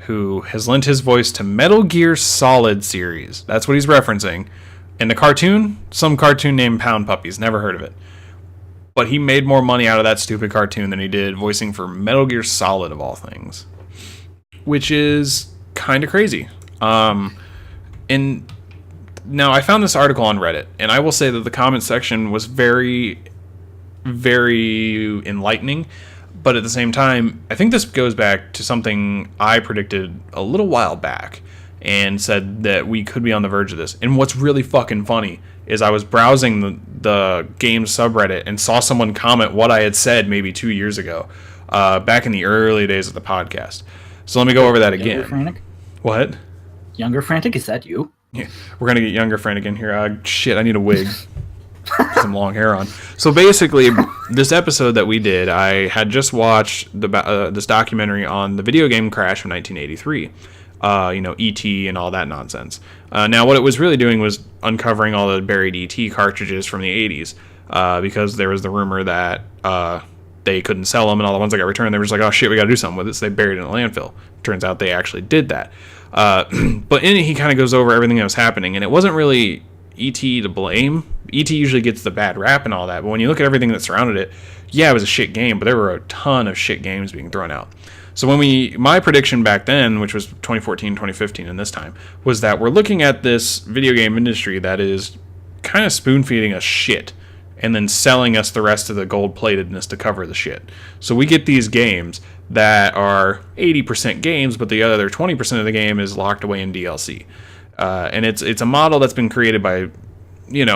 Who has lent his voice to Metal Gear Solid series. That's what he's referencing. In the cartoon, some cartoon named Pound Puppies. Never heard of it. But he made more money out of that stupid cartoon than he did voicing for Metal Gear Solid, of all things. Which is kind of crazy. And now I found this article on Reddit, and I will say that the comment section was very, very enlightening. But at the same time, I think this goes back to something I predicted a little while back and said that we could be on the verge of this. And what's really fucking funny is I was browsing the game subreddit and saw someone comment what I had said maybe 2 years ago, back in the early days of the podcast. So let me go over that again. Younger Frantic? What? Younger Frantic, is that you? Yeah, we're gonna get Younger Frantic in here. Shit, I need a wig. Some long hair on. So basically, this episode that we did, I had just watched this documentary on the video game crash of 1983. E.T. and all that nonsense. Now, what it was really doing was uncovering all the buried E.T. cartridges from the 80s, because there was the rumor that they couldn't sell them, and all the ones that got returned, they were just like, oh shit, we gotta do something with it, so they buried it in a landfill. Turns out they actually did that. But in it, he kind of goes over everything that was happening, and it wasn't really E.T. to blame. E.T. usually gets the bad rap and all that, but when you look at everything that surrounded it, yeah, it was a shit game, but there were a ton of shit games being thrown out. So my prediction back then, which was 2014, 2015, and this time, was that we're looking at this video game industry that is kind of spoon-feeding us shit and then selling us the rest of the gold-platedness to cover the shit. So we get these games that are 80% games, but the other 20% of the game is locked away in DLC. And it's a model that's been created by,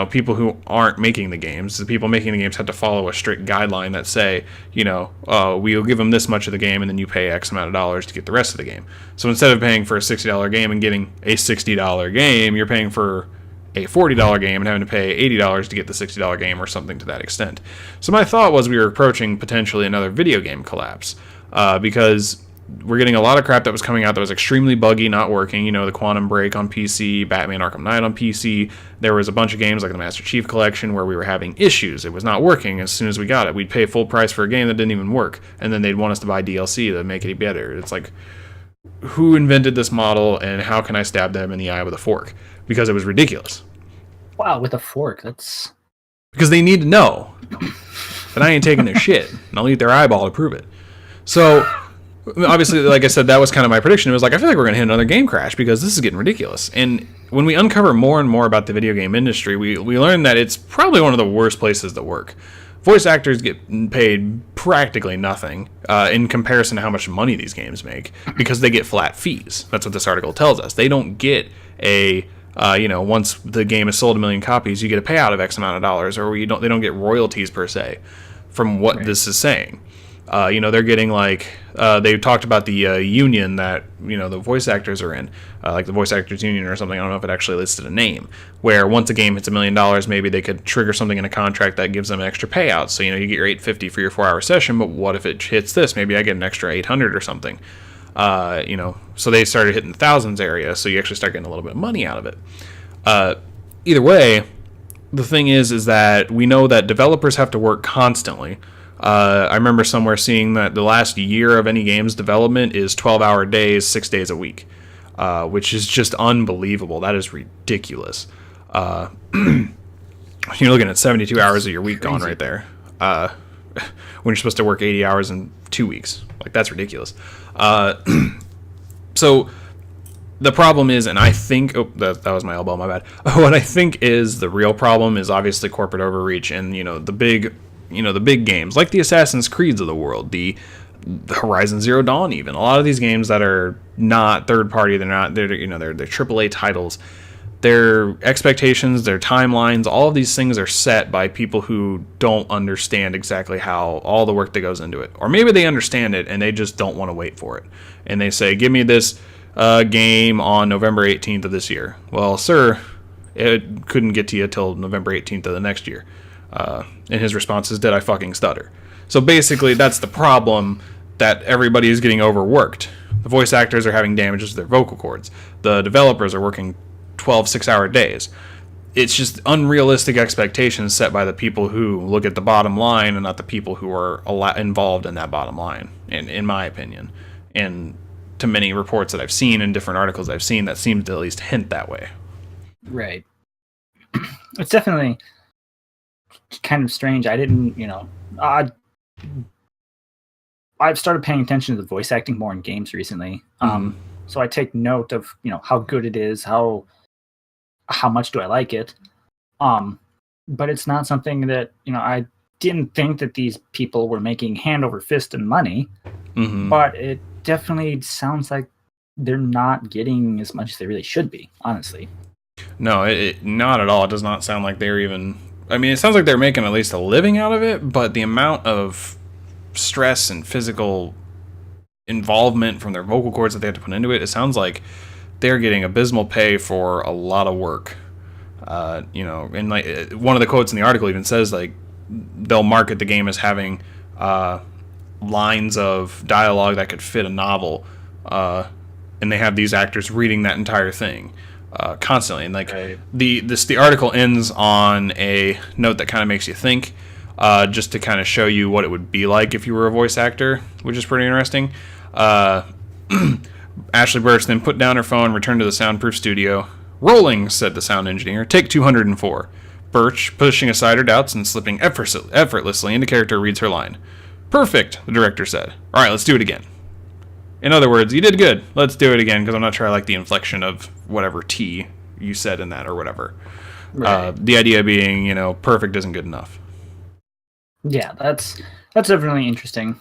people who aren't making the games. The people making the games have to follow a strict guideline that say, we'll give them this much of the game and then you pay X amount of dollars to get the rest of the game. So instead of paying for a $60 game and getting a $60 game, you're paying for a $40 game and having to pay $80 to get the $60 game or something to that extent. So my thought was we were approaching potentially another video game collapse, because we're getting a lot of crap that was coming out that was extremely buggy, not working. The Quantum Break on PC, Batman Arkham Knight on PC. There was a bunch of games like the Master Chief Collection where we were having issues. It was not working as soon as we got it. We'd pay full price for a game that didn't even work, and then they'd want us to buy DLC to make it better. It's like, who invented this model, and how can I stab them in the eye with a fork? Because it was ridiculous. Wow, with a fork, that's... Because they need to know that I ain't taking their shit, and I'll eat their eyeball to prove it. So... obviously, like I said, that was kind of my prediction. It was like, I feel like we're going to hit another game crash because this is getting ridiculous. And when we uncover more and more about the video game industry, we learn that it's probably one of the worst places to work. Voice actors get paid practically nothing in comparison to how much money these games make, because they get flat fees. That's what this article tells us. They don't get a... once the game is sold 1 million copies, you get a payout of X amount of dollars, or they don't get royalties per se from what right. This is saying. They're getting they talked about the union that, the voice actors are in, like the voice actors union or something. I don't know if it actually listed a name, where once a game hits $1 million, maybe they could trigger something in a contract that gives them extra payouts. So, you get your $850 for your 4-hour session, but what if it hits this? Maybe I get an extra $800 or something. So they started hitting the thousands area, so you actually start getting a little bit of money out of it. Either way, the thing is that we know that developers have to work constantly. I remember somewhere seeing that the last year of any game's development is 12-hour days, 6 days a week, which is just unbelievable. That is ridiculous. You're looking at 72 hours of your week gone right there, when you're supposed to work 80 hours in 2 weeks. That's ridiculous. So the problem is, and I think... Oh, that was my elbow, my bad. What I think is the real problem is obviously corporate overreach and, the big games, like the Assassin's Creeds of the world, the Horizon Zero Dawn even. A lot of these games that are not third party, they're AAA titles, their expectations, their timelines, all of these things are set by people who don't understand exactly how all the work that goes into it. Or maybe they understand it and they just don't want to wait for it. And they say, give me this game on November 18th of this year. Well, sir, it couldn't get to you till November 18th of the next year. And his response is, did I fucking stutter? So basically, that's the problem, that everybody is getting overworked. The voice actors are having damages to their vocal cords. The developers are working 12 6-hour days. It's just unrealistic expectations set by the people who look at the bottom line and not the people who are involved in that bottom line, in my opinion. And to many reports that I've seen and different articles I've seen, that seems to at least hint that way. Right. It's definitely kind of strange. I didn't, I've started paying attention to the voice acting more in games recently. So I take note of, how good it is, how much do I like it. But it's not something that, I didn't think that these people were making hand over fist and money, but it definitely sounds like they're not getting as much as they really should be, honestly. No, not at all. It does not sound like they're even... I mean, it sounds like they're making at least a living out of it, but the amount of stress and physical involvement from their vocal cords that they have to put into it, it sounds like they're getting abysmal pay for a lot of work. And like one of the quotes in the article even says, like, they'll market the game as having lines of dialogue that could fit a novel, and they have these actors reading that entire thing constantly. And like the article ends on a note that kind of makes you think, just to kind of show you what it would be like if you were a voice actor, which is pretty interesting. Ashley Birch then put down her phone, returned to the soundproof studio. Rolling, said the sound engineer. Take 204. Birch, pushing aside her doubts and slipping effortlessly into character, reads her line. Perfect, the director said. All right, let's do it again. In other words, you did good. Let's do it again, because I'm not sure I like the inflection of whatever T you said in that or whatever. Right. The idea being, perfect isn't good enough. Yeah, that's definitely interesting.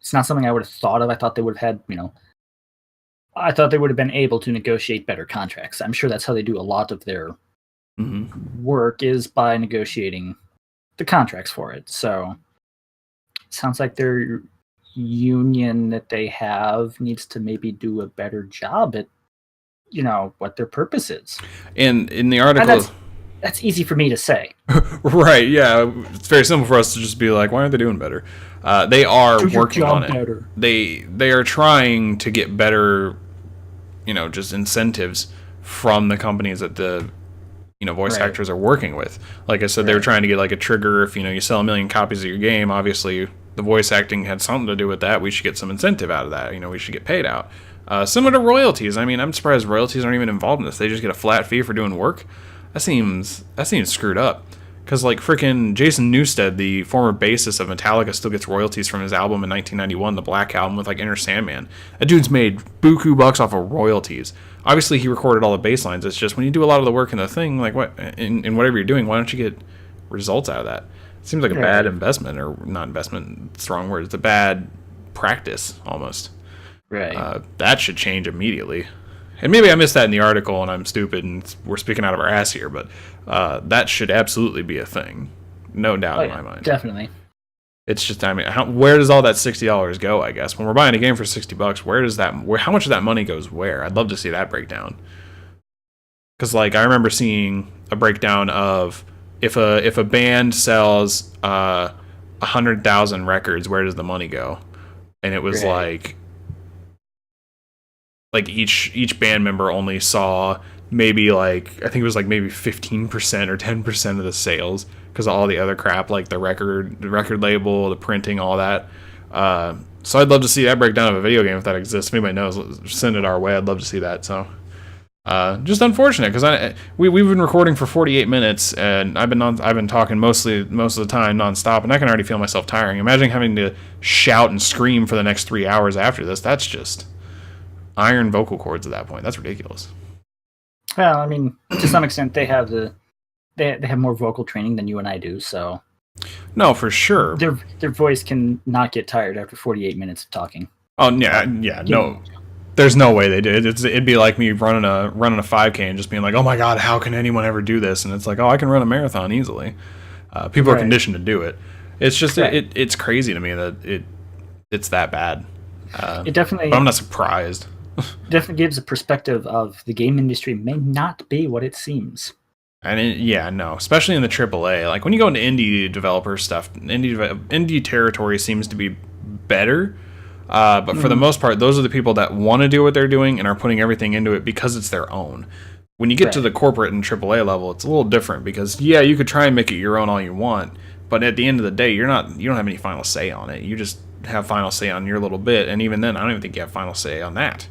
It's not something I would have thought of. I thought they would have had, I thought they would have been able to negotiate better contracts. I'm sure that's how they do a lot of their work, is by negotiating the contracts for it. So it sounds like their union that they have needs to maybe do a better job at, what their purpose is. And in the article... That's easy for me to say. Right, yeah. It's very simple for us to just be like, why aren't they doing better? They are working on it. Better. They are trying to get better, just incentives from the companies that the, voice actors are working with. Like I said, they were trying to get like a trigger. If, you sell 1 million copies of your game, obviously the voice acting had something to do with that. We should get some incentive out of that. We should get paid out. Similar to royalties. I mean, I'm surprised royalties aren't even involved in this. They just get a flat fee for doing work. That seems screwed up. Because, like, frickin' Jason Newsted, the former bassist of Metallica, still gets royalties from his album in 1991, the Black Album, with, like, Enter Sandman. That dude's made buku bucks off of royalties. Obviously, he recorded all the bass lines. It's just when you do a lot of the work in the thing, like, what in whatever you're doing, why don't you get results out of that? It seems like a bad investment, or not investment, it's the wrong word. It's a bad practice, almost. Right. That should change immediately. And maybe I missed that in the article and I'm stupid and we're speaking out of our ass here, but that should absolutely be a thing. No doubt in my mind. Definitely. It's just, where does all that $60 go, I guess? When we're buying a game for $60, how much of that money goes where? I'd love to see that breakdown. Because, like, I remember seeing a breakdown of if a band sells 100,000 records, where does the money go? And it was like each band member only saw maybe I think it was maybe 15% or 10% of the sales, because of all the other crap, like the record label, the printing, all that. So I'd love to see that breakdown of a video game if that exists. If anybody knows, send it our way. I'd love to see that. So just unfortunate, because we've been recording for 48 minutes and I've been talking most of the time nonstop, and I can already feel myself tiring. Imagine having to shout and scream for the next 3 hours after this. That's just iron vocal cords at that point. That's ridiculous. Well, I mean, to some extent, they have they have more vocal training than you and I do, so no, for sure. Their voice can not get tired after 48 minutes of talking. Oh yeah. No, There's no way they did. It'd be like me running a 5K and just being like, oh my god, how can anyone ever do this? And it's like, oh, I can run a marathon easily. People are conditioned to do it. It's just it's crazy to me that it's that bad. It definitely. But I'm not surprised. Definitely gives a perspective of the game industry may not be what it seems. And especially in the AAA. Like when you go into indie developer stuff, indie territory seems to be better. But for the most part, those are the people that want to do what they're doing and are putting everything into it because it's their own. When you get to the corporate and AAA level, it's a little different because you could try and make it your own all you want, but at the end of the day, you don't have any final say on it. You just have final say on your little bit, and even then, I don't even think you have final say on that.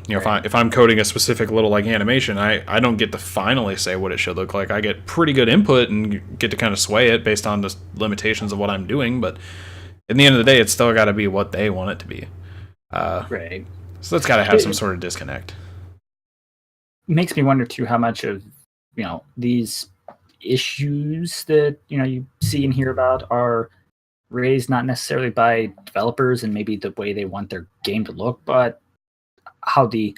If I'm coding a specific little like animation, I don't get to finally say what it should look like. I get pretty good input and get to kind of sway it based on the limitations of what I'm doing, but at the end of the day, it's still got to be what they want it to be. So that's got to have some sort of disconnect. Makes me wonder too how much of these issues that you see and hear about are raised not necessarily by developers and maybe the way they want their game to look, but how the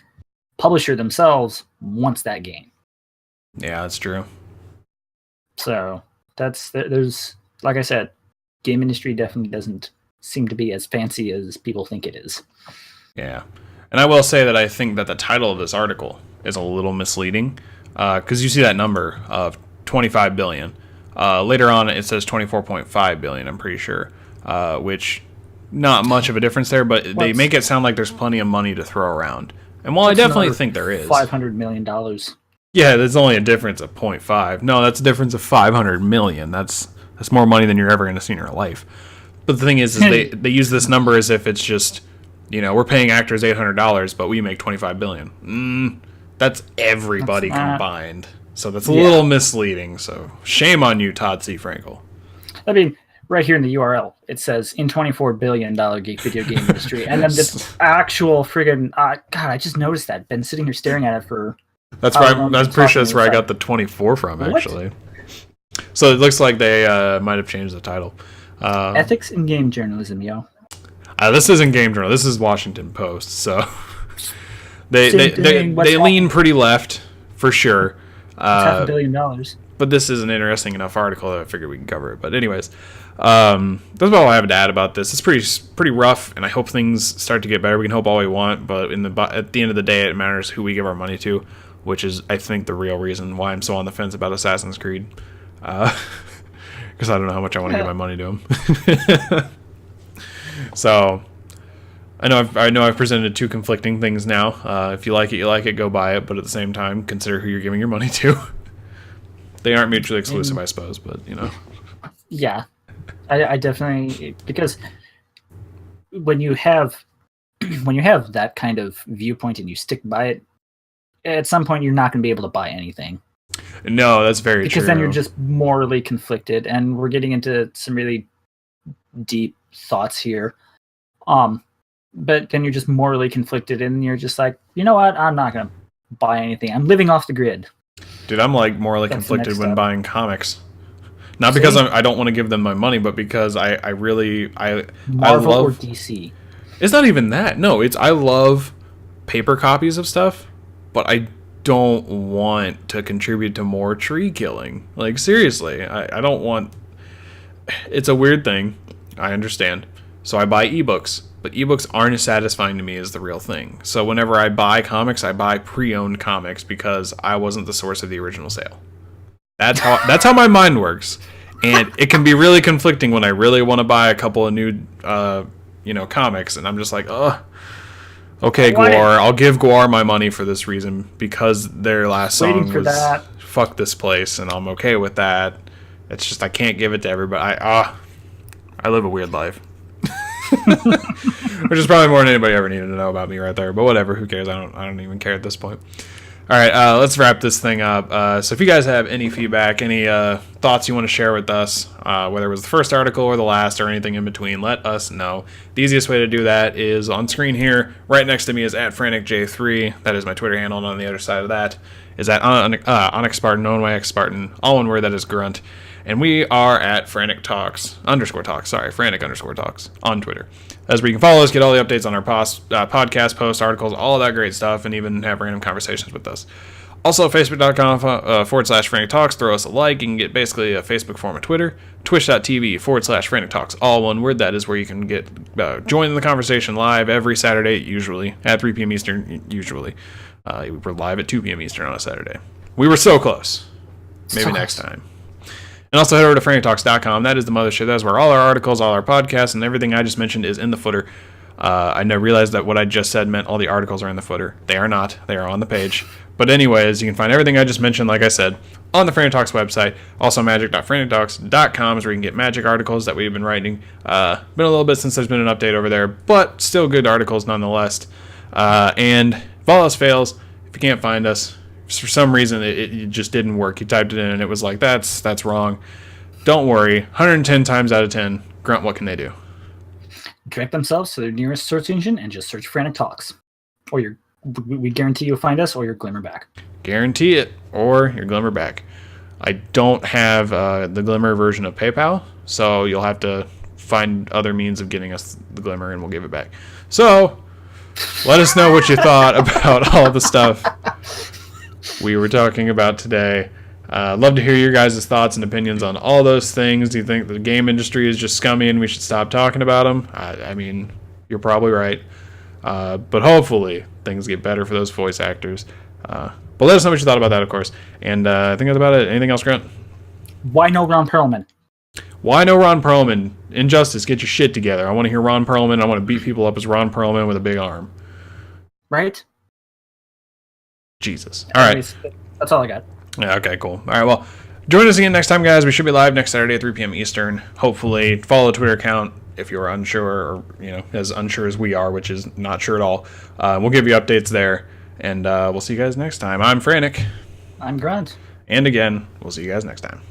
publisher themselves wants that game. Yeah, that's true. So there's, like I said, game industry definitely doesn't seem to be as fancy as people think it is. Yeah. And I will say that I think that the title of this article is a little misleading because you see that number of 25 billion. Later on, it says 24.5 billion, I'm pretty sure, which not much of a difference there, but they make it sound like there's plenty of money to throw around. And while I definitely think there is. $500 million. Yeah, there's only a difference of 0.5. No, that's a difference of 500 million. That's more money than you're ever going to see in your life. But the thing is they use this number as if it's just, we're paying actors $800, but we make 25 billion. That's everybody combined. So that's a little misleading. So shame on you, Todd C. Frankel. I mean, right here in the URL, it says in $24 billion video game industry. And then the actual friggin' God, I just noticed that. Been sitting here staring at it for... That's pretty sure that's where I got the 24 from, actually. So it looks like they might have changed the title. Ethics in game journalism, yo. This isn't Game Journal. This is Washington Post. So they lean pretty left for sure. $500 million. But this is an interesting enough article that I figured we can cover it. But anyways, that's about all I have to add about this. It's pretty rough, and I hope things start to get better. We can hope all we want, but at the end of the day, it matters who we give our money to, which is, I think, the real reason why I'm so on the fence about Assassin's Creed. Because I don't know how much I want to give my money to them. So I know I've presented two conflicting things now. If you like it, you like it, go buy it. But at the same time, consider who you're giving your money to. They aren't mutually exclusive, I suppose, but Yeah, I definitely, because when you have that kind of viewpoint and you stick by it, at some point you're not going to be able to buy anything. No, that's very true. Because then you're just morally conflicted, and we're getting into some really deep thoughts here. But then you're just morally conflicted, and you're just like, you know what? I'm not going to buy anything. I'm living off the grid. Dude, I'm like morally conflicted when buying comics. Not because I don't want to give them my money, but because I really Marvel love, or DC. It's not even that. No, I love paper copies of stuff, but I don't want to contribute to more tree killing. Like, seriously, I don't want... It's a weird thing. I understand. So I buy ebooks, but ebooks aren't as satisfying to me as the real thing. So whenever I buy comics, I buy pre-owned comics because I wasn't the source of the original sale. That's how my mind works. And it can be really conflicting when I really want to buy a couple of new comics, and I'm just like, ugh. Okay, Gwar, I'll give Gwar my money for this reason, because their last song was "Fuck This Place," and I'm okay with that. It's just I can't give it to everybody. I live a weird life. Which is probably more than anybody ever needed to know about me right there. But whatever, who cares? I don't even care at this point. All right, let's wrap this thing up. So if you guys have any feedback, any thoughts you want to share with us, whether it was the first article or the last or anything in between, let us know. The easiest way to do that is on screen here. Right next to me is @FranticJ3. That is my Twitter handle, and on the other side of that is @Onyx Spartan, ONYX Spartan, all one word, that is Grunt. And we are at Frantic Talks on Twitter. That's where you can follow us, get all the updates on our podcast posts, articles, all of that great stuff, and even have random conversations with us. Also, Facebook.com/Frantic Talks. Throw us a like. You can get basically a Facebook form of Twitter. Twitch.tv/Frantic Talks. All one word. That is where you can get join the conversation live every Saturday, usually at 3 p.m. Eastern. Usually, we're live at 2 p.m. Eastern on a Saturday. We were so close. Maybe next time. And also head over to frantictalks.com. That is the mothership. That is where all our articles, all our podcasts, and everything I just mentioned is in the footer. I now realized that what I just said meant all the articles are in the footer. They are not. They are on the page. But anyways, you can find everything I just mentioned, like I said, on the Frantic Talks website. Also, magic.frantictalks.com is where you can get Magic articles that we've been writing. Been a little bit since there's been an update over there, but still good articles nonetheless. And if all else fails, if you can't find us, for some reason it just didn't work. You typed it in and it was like, that's wrong. Don't worry. 110 times out of 10, Grunt, what can they do? Direct themselves to their nearest search engine and just search Frantic Talks. Or we guarantee you'll find us, or your Glimmer back. Guarantee it, or your Glimmer back. I don't have the Glimmer version of PayPal, so you'll have to find other means of getting us the Glimmer, and we'll give it back. So, let us know what you thought about all the stuff we were talking about today. Love to hear your guys' thoughts and opinions on all those things. Do you think the game industry is just scummy and we should stop talking about them? I mean, you're probably right. But hopefully things get better for those voice actors. But let us know what you thought about that, of course. And I think that's about it. Anything else, Grant? Why no Ron Perlman? Why no Ron Perlman? Injustice, get your shit together. I want to hear Ron Perlman. I want to beat people up as Ron Perlman with a big arm. Right? Jesus. All right. That's all I got. Yeah, okay, cool. All right, well, join us again next time, guys. We should be live next Saturday at 3 p.m. Eastern. Hopefully, follow the Twitter account if you're unsure, or, as unsure as we are, which is not sure at all. We'll give you updates there, and we'll see you guys next time. I'm Frantic. I'm Grunt. And again, we'll see you guys next time.